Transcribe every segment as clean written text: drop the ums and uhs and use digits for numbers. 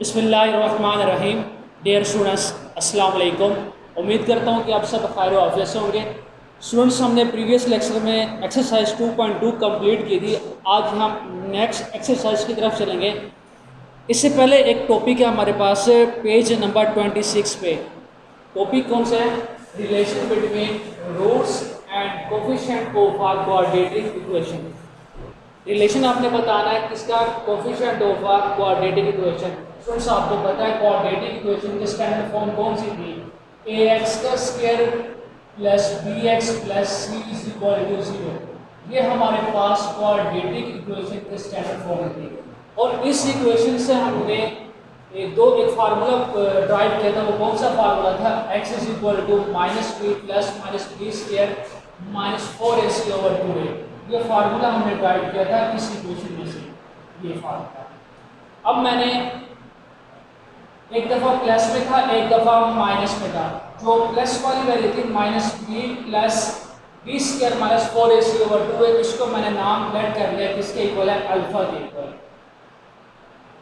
बिस्मिल्लाहिर्रहमानिर्रहीम। Dear students, अस्सलाम वालेकुम। उम्मीद करता हूँ कि आप सब खैर वाफियत से होंगे। स्टूडेंट्स, हमने प्रीवियस लेक्चर में एक्सरसाइज 2.2 कंप्लीट की थी। आज हम नेक्स्ट एक्सरसाइज की तरफ चलेंगे। इससे पहले एक टॉपिक है हमारे पास पेज नंबर 26 पे। टॉपिक कौन सा है? Relation between roots and coefficient of a quadratic equation. Relation आपने बताना है किसका? Coefficient of a quadratic equation. Friends, आपको पता है क्वाड्रेटिक इक्वेशन की स्टैंडर्ड फॉर्म कौन सी थी? ax का square plus bx plus c is equal to 0। ये हमारे पास क्वाड्रेटिक इक्वेशन की स्टैंडर्ड फॉर्म थी। और इस इक्वेशन से हमने एक फार्मूला ड्राइव किया था। वो कौन सा फार्मूला था? x is equal to minus B plus minus B square minus 4ac over 2a। ये फार्मूला हमने ड्राइव किया था इस इक्वेशन में से, ये फार्मूला। अब मैंने एक दफ़ा प्लस में था, एक दफ़ा माइनस में था। जो प्लस वाली वैल्यू थी minus B plus B square minus 4ac over 2a, इसको मैंने नाम लेट कर दिया किसके इक्वल है? अल्फा के इक्वल।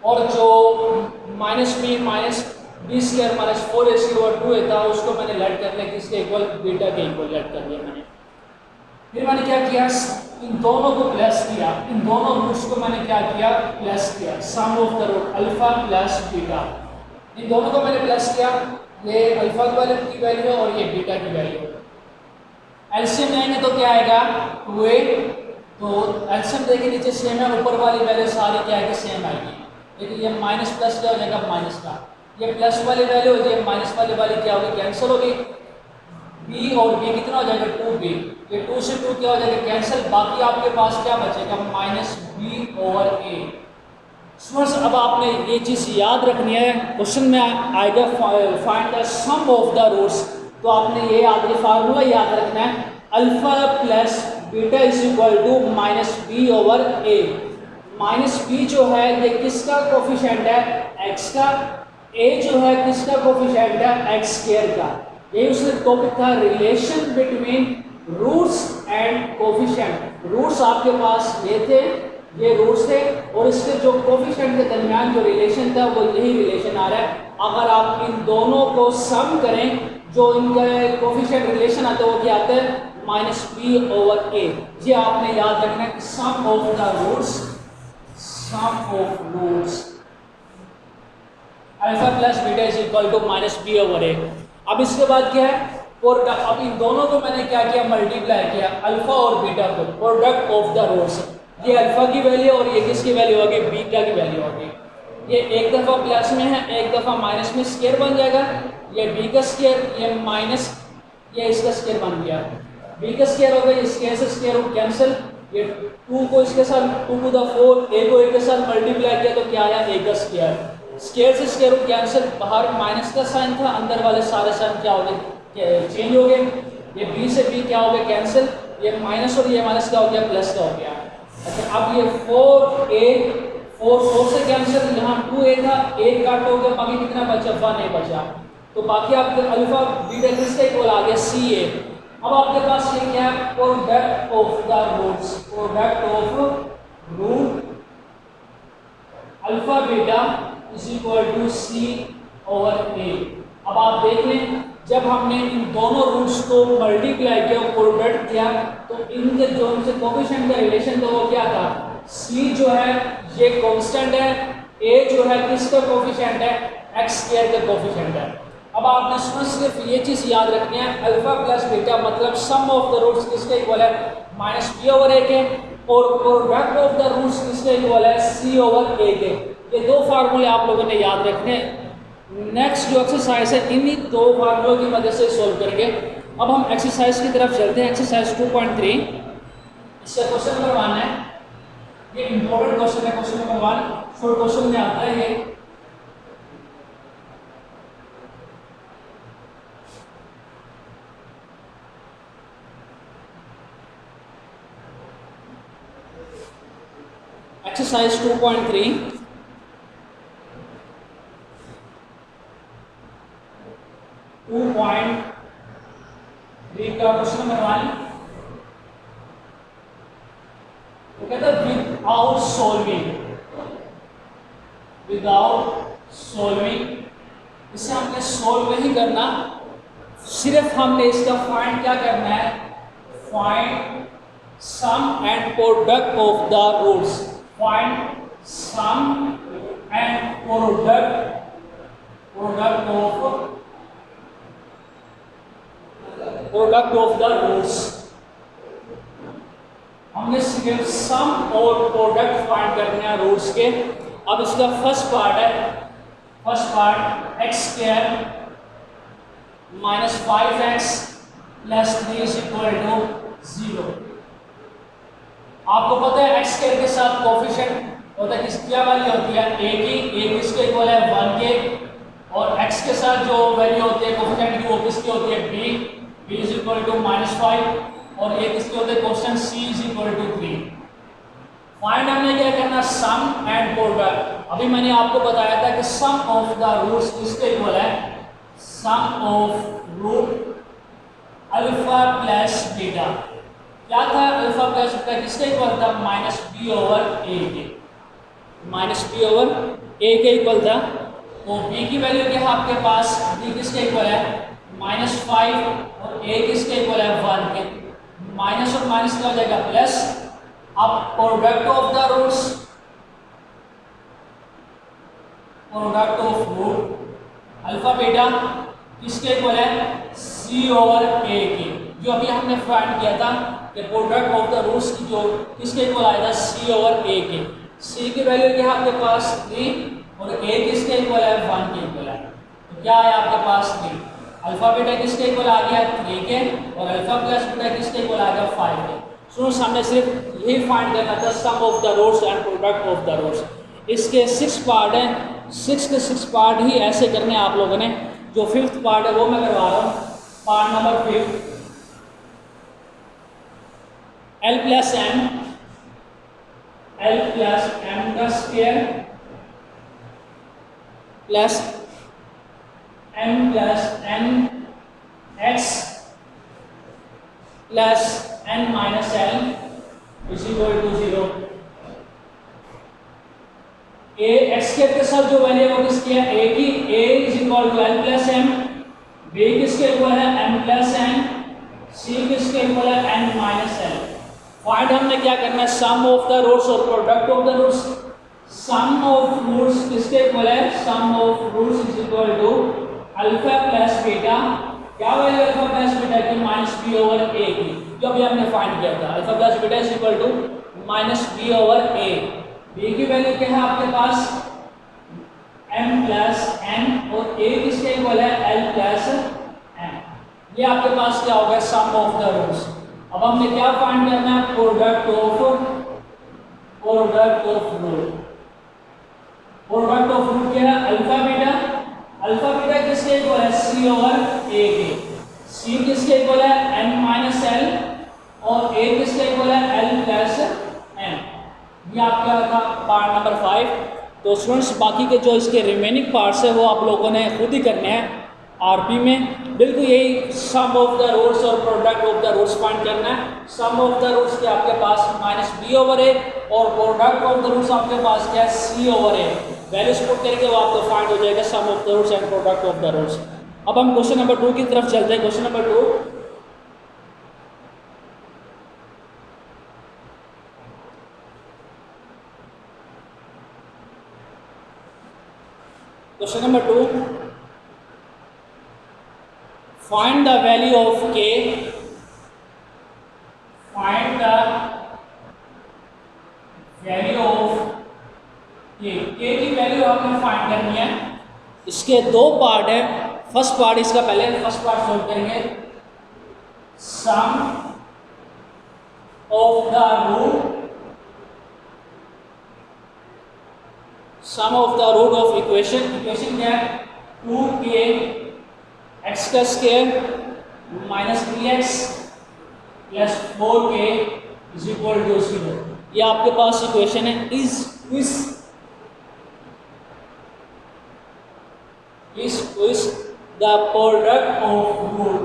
और जो minus B square minus 4ac over 2a था, उसको मैंने लेट कर दिया किसके इक्वल? बीटा के इक्वल लेट कर दिया मैंने। फिर मैंने क्या किया? इन दोनों को प्लस किया, इन दोनों रूट्स को मैंने क्या किया? प्लस किया। Sum of the root alpha plus beta, इन दोनों को मैंने प्लस किया। ये अल्फा की वैल्यू और ये बीटा की वैल्यू। एलसीएम लेंगे तो क्या आएगा? 2a। तो एलसीएम देखिए नीचे सेम है, ऊपर वाली वैल्यू सारी क्या आएगी? सेम आएगी। लेकिन ये माइनस प्लस क्या हो जाएगा? माइनस का। ये प्लस वाली वैल्यू हो जाएगी, माइनस वाली क्या होगी? कैंसिल होगी। b और b कितना हो जाएगा? 2b। ये 2 से 2 क्या हो जाएगा? कैंसिल। बाकी आपके पास क्या बचेगा? Minus b over a। Students, अब आपने ये चीज़ याद रखनी है। क्वेश्चन में आएगा find the sum of the roots, तो आपने ये फार्मूला याद रखना है। Alpha plus beta is equal to minus B over A. Minus B जो है ये किसका कोफिशिएंट है? एक्स का। ए जो है किसका कोफिशिएंट है? एक्स स्क्वायर का। ये उसका टॉपिक था, relation between roots and coefficient. Roots आपके पास ये थे, ये रूट्स थे, और इसके जो कोफिशिएंट के दरमियान जो रिलेशन था वो यही रिलेशन आ रहा है। अगर आप इन दोनों को सम करें, जो इनका कोफिशिएंट रिलेशन आता है वो क्या आता है? Minus B over A. ये आपने याद रखना है कि sum of the roots, sum of roots alpha plus beta is equal to minus B over A. अब इसके बाद क्या है? प्रोडक्ट। अब इन दोनों को मैंने क्या किया? मल्टीप्लाई किया, अल्फा और बीटा को। प्रोडक्ट ऑफ द रूट्स, ये अल्फा की वैल्यू और ये किसकी वैल्यू होगी? बीटा की वैल्यू होगी। ये एक दफ़ा प्लस में है, एक दफ़ा माइनस में, स्क्वायर बन जाएगा। ये बी का स्क्वायर, ये माइनस, ये इसका स्क्वायर बन गया। बी का स्क्वायर हो गया, स्क्वायर से स्क्वायर रूट कैंसिल। ये 2 को इसके साथ 2 टू द 4, ए को ए के साथ मल्टीप्लाई किया तो क्या आया? ए का स्क्वायर। स्क्वायर से स्क्वायर रूट कैंसिल। बाहर माइनस का साइन था, अंदर वाले सारे साइन क्या हो गए? चेंज हो गए। ये बी से बी क्या हो गया? कैंसिल। ये माइनस और ये माइनस क्या हो गया? प्लस का हो गया। अच्छा, अब ये 4a 4 से कैंसिल, यहाँ 2a था, एक काट हो गया, बाकी कितना बचा? 1 नहीं बचा। तो बाकी आपके अल्फा बीटा किसका इक्वल आ गया? ca। अब आपके पास ये क्या है? Product of the roots, product of root alpha beta is equal to c over a। अब आप देख लें, जब हमने इन दोनों रूट्स को मल्टीप्लाई किया, प्रोडक्ट किया, तो इनके जो इनसे कोफिशिएंट का रिलेशन था वो क्या था? c जो है ये कांस्टेंट है, a जो है किसका कोफिशिएंट है? x स्क्वायर का कोफिशिएंट है। अब आपने सिर्फ ये चीज़ याद रखनी है, अल्फा प्लस बीटा मतलब सम ऑफ द रूट्स किसके इक्वल है? माइनस बी ओवर ए के। और प्रोडक्ट ऑफ द रूट्स किसके इक्वल है? c ओवर ए के। ये दो फार्मूले आप लोगों ने याद रखने। नेक्स्ट जो एक्सरसाइज है इन्हीं दो फार्मूलों की मदद से सॉल्व करेंगे। अब हम एक्सरसाइज की तरफ चलते हैं। एक्सरसाइज 2.3, इसका क्वेश्चन नंबर 1 है। ये इंपॉर्टेंट क्वेश्चन है, क्वेश्चन नंबर 1 शॉर्ट क्वेश्चन में आता है ये। एक्सरसाइज 2.3 2.3 का क्वेश्चन नंबर 1 वो कहता है विदाउट सॉल्विंग, विदाउट सॉल्विंग। इसे हमने सॉल्व नहीं करना, सिर्फ हमने इसका फाइंड क्या करना है, find sum and product of the roots. Find sum and product of the roots. हमने सिर्फ सम और प्रोडक्ट फाइंड करने हैं रूट्स के। अब इसका फर्स्ट पार्ट है, first part X square minus 5x plus 3 is equal to 0। आपको पता है एक्स स्क्वायर के साथ कोफिशिएंट होता है, किस क्या वैल्यू होती है, a की, a किसके इक्वल है 1 के, और x के साथ जो वैल्यू होती है कोफिशिएंट की वो किसकी होती है b इज इक्वल टू -5, और a किसके होते हैं coefficient c is equal to 3। Find हमने क्या करना, सम एंड प्रोडक्ट। अभी मैंने आपको बताया था कि सम ऑफ द रूट्स किसके इक्वल है, sum of root alpha plus beta. क्या था अल्फा प्लस बीटा किसके इक्वल था, माइनस बी ओवर ए के, माइनस बी ओवर ए के इक्वल था। तो बी की वैल्यू क्या है आपके पास, बी किसके इक्वल है -5, और ए किसके इक्वल है 1 के। माइनस और माइनस क्या हो जाएगा प्लस। अब product of the roots, product of root alpha beta किसके इक्वल है, सी ओवर ए के। जो अभी हमने फाइंड किया था कि प्रोडक्ट ऑफ द रूट्स की जो किसके इक्वल आएगा, सी ओवर ए के। सी की वैल्यू क्या है आपके पास 3, और ए किसके इक्वल है 1 के इक्वल है। तो क्या है आपके पास 3। अल्फा बीटा किसके इक्वल आ गया 3 के, और अल्फा प्लस बीटा किसके इक्वल आ गया 5 के। सो हमने सिर्फ यही फाइंड करना था, sum of the roots and product of the roots. इसके 6 पार्ट हैं, 6 के 6 पार्ट ही ऐसे करने हैं आप लोगों ने। जो 5th पार्ट है वो मैं करवा रहा हूँ, part number 5, L plus m का square plus m plus n x plus n minus l is equal to 0। a x के साथ जो वैल्यू है वो किसकी है, a की, a is equal to l plus m, b किसके इक्वल है m प्लस n, c किसके इक्वल है n माइनस l। फाइंड हमने क्या करना है, सम ऑफ द रूट्स और product of the roots. Sum of roots किसके इक्वल है, sum of roots is equal to alpha plus beta. क्या वैल्यू अल्फा प्लस बीटा की, माइनस बी ओवर ए की, जो अभी हमने फाइंड किया था। Alpha plus beta is equal to minus B over A. B की वैल्यू क्या है आपके पास m प्लस n, और a किसके इक्वल है l प्लस n। ये आपके पास क्या होगा, सम ऑफ द रूट्स। अब हमने क्या फाइंड करना है, product of root. Product of root क्या है, अल्फा बीटा। अल्फा बीटा किसके इक्वल है, सी ओवर ए के। सी किसके इक्वल है n माइनस एल, और a किसके इक्वल है l प्लस n। ये आपका था पार्ट नंबर 5। तो स्टूडेंट्स बाकी के जो इसके रिमेनिंग पार्ट्स है वो आप लोगों ने खुद ही करने हैं आरपी में। बिल्कुल यही सम ऑफ द रूट्स और product of the roots find करना है। सम ऑफ द रूट्स के आपके पास माइनस बी ओवर ए, और प्रोडक्ट ऑफ द रूट्स आपके पास क्या है, सी ओवर ए। वैल्यूज पुट करके वो आपको फाइंड हो जाएगा sum of the roots and product of the roots. अब हम क्वेश्चन नंबर 2 की तरफ चलते हैं। Question number 2, question number 2, find the value of k, find the value of k। k की वैल्यू आपने फाइंड करनी है। इसके 2 पार्ट है। फर्स्ट पार्ट इसका पहले फर्स्ट पार्ट सोल्व करेंगे, sum of the root, sum of the root of equation. Equation क्या है, 2k x का square minus 3x plus 4k is equal to 0। ये आपके पास इक्वेशन है। Is the product of root,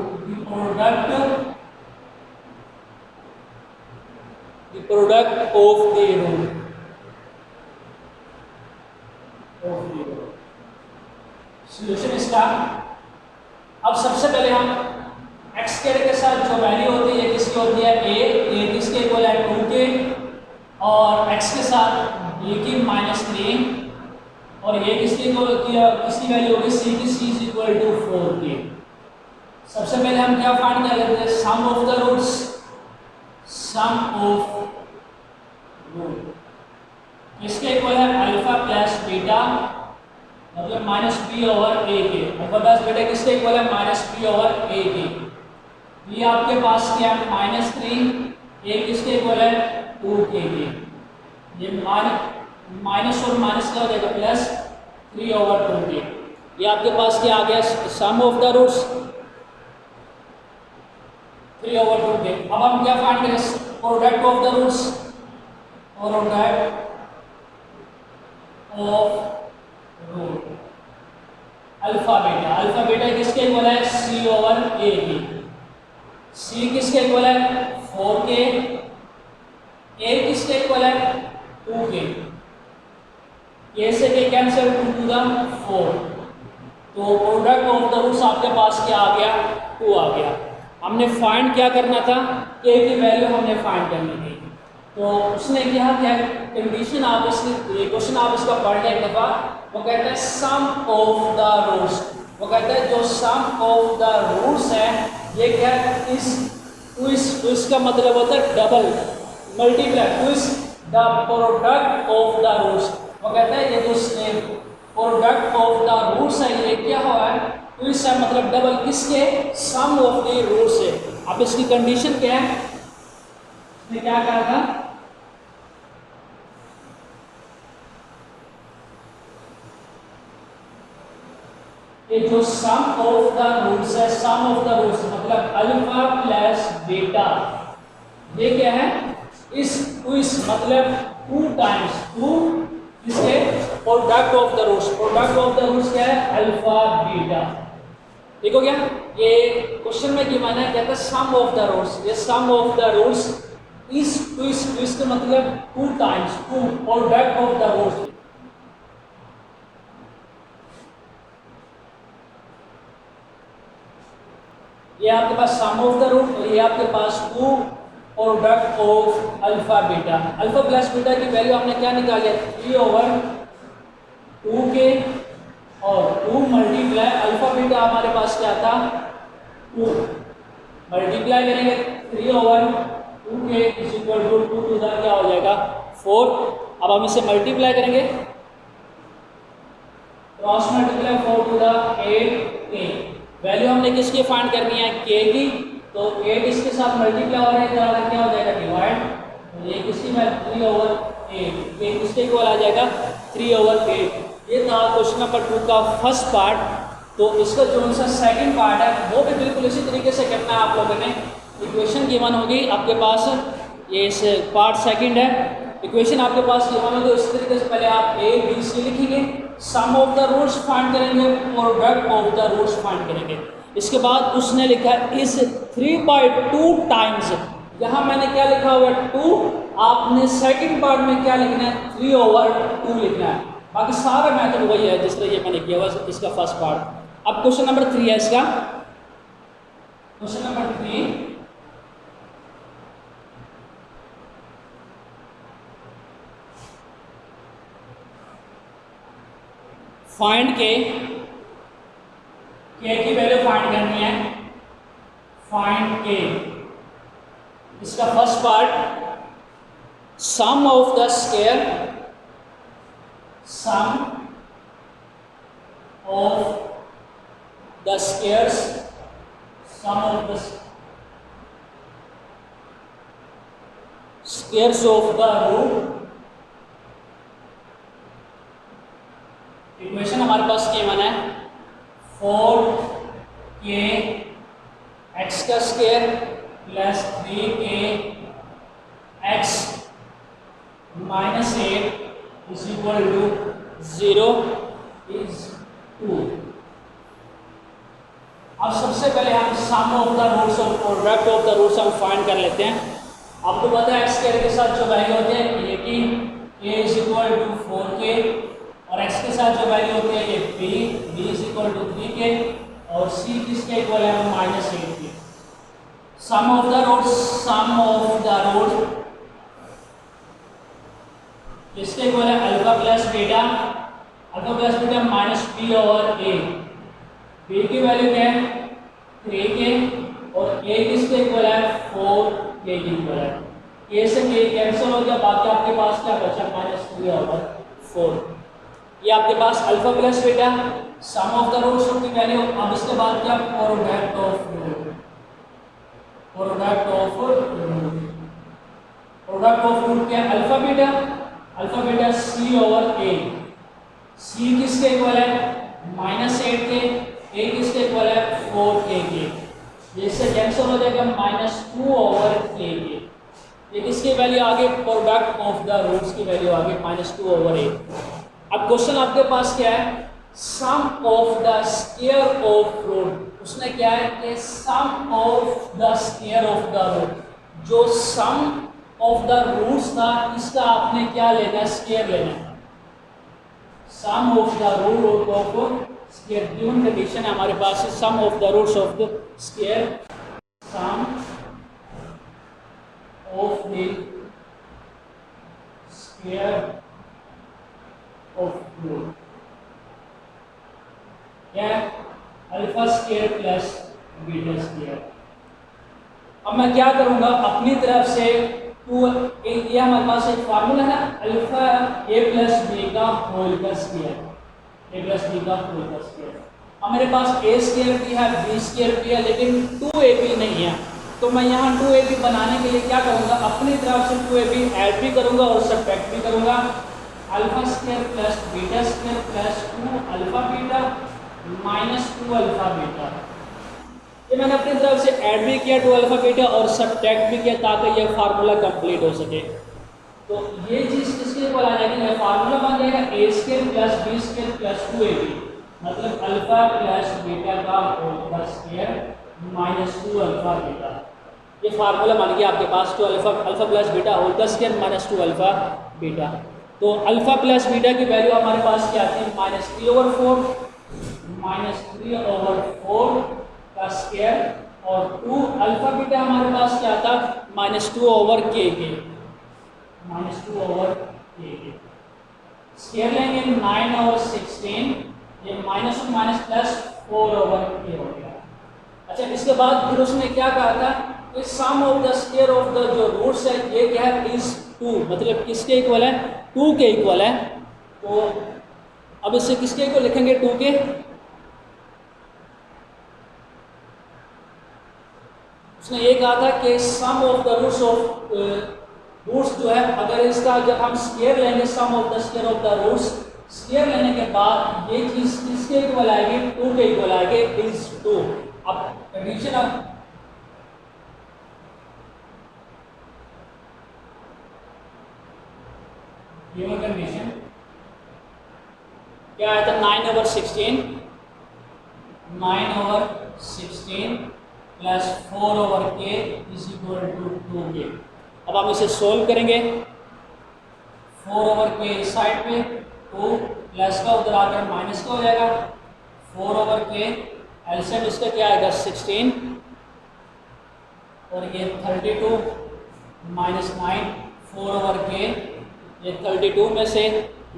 the product of the root solution इसका, अब सबसे पहले हम एक्स स्क्वायर के साथ जो वैल्यू होती है ये किसकी होती है ए, ये किसके इक्वल है 2 के, और एक्स के साथ ए की -3, और ये किसकी वैल्यू होगी सी की, सी इज इक्वल टू 4 के। सबसे पहले हम क्या फाइंड कर लेते हैं, sum of the roots, sum of root इसके इक्वल है अल्फा प्लस बीटा, मतलब -b/a के। अल्फा प्लस बीटा किसके इक्वल है -b/a के। ये आपके पास क्या है -3, ये किसके इक्वल है 2 के। ये माइनस और माइनस क्या हो जाएगा प्लस 3/2 के। ये आपके पास क्या आ गया सम ऑफ द रूट्स 3/2 के। अब हम क्या फाइंड करें, product of the roots, product of root alpha beta. Alpha beta किसके इक्वल है c/a की। c किसके इक्वल है 4 के, a किसके इक्वल है 2 के। a से के कैंसिल 2 टू द 4, तो प्रोडक्ट ऑफ द रूट्स आपके पास क्या आ गया 2 आ गया। हमने फाइंड क्या करना था, a की वैल्यू हमने फाइंड करनी थी। तो उसने क्या कंडीशन, आप इसकी क्वेश्चन आप इसका पढ़ लें एक दफ़ा। वो कहता है सम ऑफ द रूट्स, वो कहता है जो सम ऑफ द रूट्स है ये क्या है ट्विस्ट का मतलब होता है double multiply, twist the product of the roots. वो कहता है ये जो प्रोडक्ट ऑफ द रूट्स है ये क्या हुआ है ट्विस्ट है, मतलब डबल किसके, सम ऑफ द रूट्स है। अब इसकी कंडीशन क्या है, इसने क्या कहा था, ये जो सम ऑफ द रूट्स है, सम ऑफ द रूट्स मतलब अल्फा प्लस बीटा, ये क्या है इस ट्विस्ट मतलब 2 टाइम्स 2 इसके product of the roots. Product of the roots क्या है अल्फा बीटा, ठीक हो गया। ये क्वेश्चन में गिवन है कहता है सम ऑफ द रूट्स, ये सम ऑफ द रूट्स इस ट्विस्ट मतलब 2 times 2 product of the roots. ये आपके पास सम ऑफ द रूट और ये आपके पास 2 product of alpha beta. Alpha plus beta की वैल्यू हमने क्या निकाली है 3/2 के और 2 मल्टीप्लाई अल्फा बीटा हमारे पास क्या था 2, मल्टीप्लाई करेंगे 3/2 के is equal to 2 to the क्या हो जाएगा 4। अब हम इसे मल्टीप्लाई करेंगे, क्रॉस मल्टीप्लाई 4 टू द 8 के। वैल्यू हमने किसकी फाइंड करनी है k की, तो 8 इसके साथ मल्टीप्लाई हो रहा है क्या हो जाएगा डिवाइड, तो ये किसकी वैल्यू 3/8, ये किसके इक्वल आ जाएगा 3/8। ये था क्वेश्चन नंबर 2 का फर्स्ट पार्ट। तो इसका जो सा सेकंड पार्ट है वो भी बिल्कुल इसी तरीके से करना है। आप लोगों ने इक्वेशन गिवन होगी आपके पास, ये इस पार्ट सेकंड है, इक्वेशन आपके पास गिवन होगी इस तरीके से पहले आप a b c लिखेंगे, sum of the roots find करेंगे, product of the roots find करेंगे। इसके बाद उसने लिखा इस 3/2 टाइम्स, यहाँ मैंने क्या लिखा हुआ है 2, आपने सेकंड पार्ट में क्या लिखना है 3/2 लिखना है। बाकी सारा मेथड वही है जिस तरह ये मैंने किया हुआ इसका फर्स्ट पार्ट। अब क्वेश्चन नंबर 3 है इसका, क्वेश्चन नंबर 3 फाइंड के की वैल्यू फाइंड करनी है, फाइंड के। इसका first part sum of the square, sum of the squares, sum of the squares of the root. Equation हमारे पास गिवन है 4k x का square plus 3k x minus 8 is equal to 0 is 2। अब सबसे पहले हम सम ऑफ द रूट्स और product of the roots हम फाइंड कर लेते हैं। आपको पता है x स्क्वायर के साथ जो वैल्यू होते हैं ये कि a is equal to 4k और x के साथ जो वैल्यू होती है ये b is equal to 3k और c किसके इक्वल है -8 के। सम ऑफ द रूट किसके इक्वल है alpha plus beta minus b over a। b की वैल्यू क्या है 3k और a किसके इक्वल है 4k के इक्वल है। a से k कैंसिल हो गया, बाकी आपके पास क्या बचा -3 ओवर 4। ये आपके पास alpha plus beta sum of the roots की वैल्यू। अब इसके बाद क्या प्रोडक्ट ऑफ रूट क्या alpha beta c over a। c किसके इक्वल है -8 के, a किसके इक्वल है 4k के। ये इससे कैंसिल हो जाएगा -2 ओवर k के। ये किसकी वैल्यू आगे प्रोडक्ट ऑफ द रूट्स की वैल्यू आगे -2 ओवर a। अब क्वेश्चन आपके पास क्या है sum of the square of root. उसने क्या है कि sum of the square of the root, जो सम ऑफ द रूट्स था इसका आपने क्या लेना है स्क्वायर लेना है। Sum of the root of square given condition है हमारे पास sum of the roots of the square, sum of the square of root क्या है alpha square plus beta square. अब मैं क्या करूंगा अपनी तरफ से ये हमारे पास एक फार्मूला है ना अल्फा a प्लस बी का होल का स्क्वायर, अब मेरे पास a स्क्वायर भी है b स्क्वायर भी है लेकिन 2ab नहीं है, तो मैं यहाँ 2ab बनाने के लिए क्या करूंगा अपनी तरफ से 2ab ऐड भी करूंगा और सब्ट्रैक्ट भी करूंगा। Alpha square plus beta square plus 2 alpha beta minus 2 alpha beta. ये मैंने अपनी तरफ से ऐड भी किया 2 अल्फा बीटा और सब्ट्रैक्ट भी किया ताकि ये फार्मूला कंप्लीट हो सके। तो ये चीज़ किसके इक्वल आ जाएगी, ये फार्मूला बन जाएगा a square plus b square plus 2ab, मतलब अल्फा प्लस बीटा का होल का स्क्वायर माइनस 2 अल्फा बीटा। ये फार्मूला बन गया आपके पास 2 अल्फा प्लस बीटा होल का स्क्वायर माइनस 2 अल्फा बीटा। तो अल्फा प्लस बीटा की वैल्यू हमारे पास क्या आती है -3 ओवर 4 का स्क्वायर और 2 अल्फा बीटा हमारे पास क्या था -2 ओवर k के, स्क्वायर लेंगे 9 ओवर 16, ये माइनस प्लस 4 ओवर k हो गया। अच्छा इसके बाद फिर उसने क्या कहा था कि sum of the square of the जो रूट्स है ये क्या है इज 2, मतलब किसके इक्वल है 2 के इक्वल है। तो अब इससे किसके इक्वल लिखेंगे 2 के, उसने ये कहा था कि सम ऑफ द रूट्स जो है अगर इसका जब हम स्क्वायर लेंगे sum of the square of the roots, square लेने के बाद ये चीज किसके इक्वल आएगी 2 के इक्वल आएगी इज 2। अब कंडीशन अब ये कंडीशन क्या आया था 9 over 16 plus 4 over k is equal to 2k। अब हम इसे सोल्व करेंगे 4 ओवर k इस साइड पे 2 प्लस का उधर आकर माइनस का हो जाएगा 4 ओवर k, एलसीएम इसका क्या आएगा 16 और ये 32 माइनस 9 4 ओवर k, ये 32 में से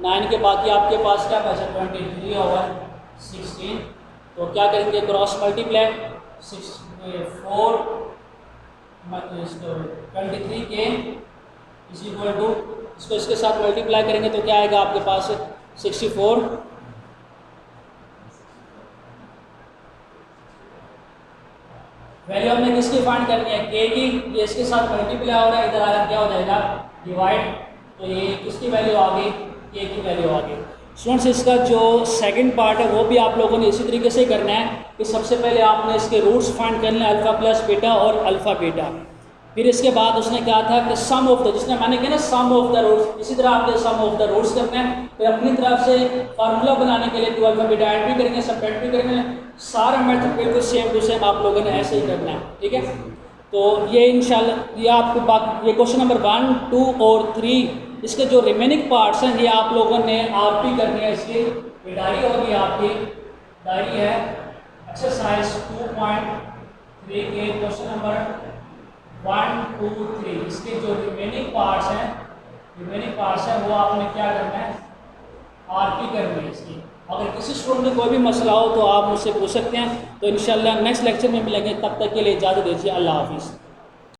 9 के बाकी आपके पास क्या बचा 23 ओवर 16। तो क्या करेंगे क्रॉस मल्टीप्लाई 4 23 के इज इक्वल टू इसको इसके साथ मल्टीप्लाई करेंगे तो क्या आएगा आपके पास 64। वैल्यू हमने किसकी फाइंड करनी है k की, ये इसके साथ मल्टीप्लाई हो रहा है इधर आ रहा क्या हो जाएगा डिवाइड, तो ये किसकी वैल्यू आ गई k की वैल्यू आ गई। स्टूडेंट्स इसका जो सेकंड पार्ट है वो भी आप लोगों ने इसी तरीके से करना है कि सबसे पहले आपने इसके रूट्स फाइंड करने हैं अल्फ़ा प्लस बीटा और अल्फ़ा बीटा, फिर इसके बाद उसने कहा था कि सम ऑफ द, जिसने मैंने कहा ना सम ऑफ द रूट्स, इसी तरह आपने सम ऑफ द रूट्स करना है। फिर अपनी तरफ से फार्मूला बनाने के लिए 2 अल्फ़ा बीटा ऐड भी करेंगे सब्ट्रैक्ट भी करेंगे, सारा मेथड बिल्कुल सेम टू सेम आप लोगों ने ऐसे ही करना है, ठीक है। तो ये इंशाल्लाह ये आपको ये क्वेश्चन नंबर 1, 2 और 3 इसके जो रिमेनिंग पार्ट्स हैं ये आप लोगों ने आरपी करनी है। इसकी ये डायरी होगी, आपकी डायरी है एक्सरसाइज 2.3 के क्वेश्चन नंबर 1, 2, 3। इसके जो रिमेनिंग पार्ट्स हैं वो आपने क्या करना है, आरपी करनी है इसकी। अगर किसी स्टूडेंट को कोई भी मसला हो तो आप मुझसे पूछ सकते हैं। तो इंशाल्लाह नेक्स्ट लेक्चर में मिलेंगे, तब तक के लिए इजाज़त दीजिए। अल्लाह हाफिज़।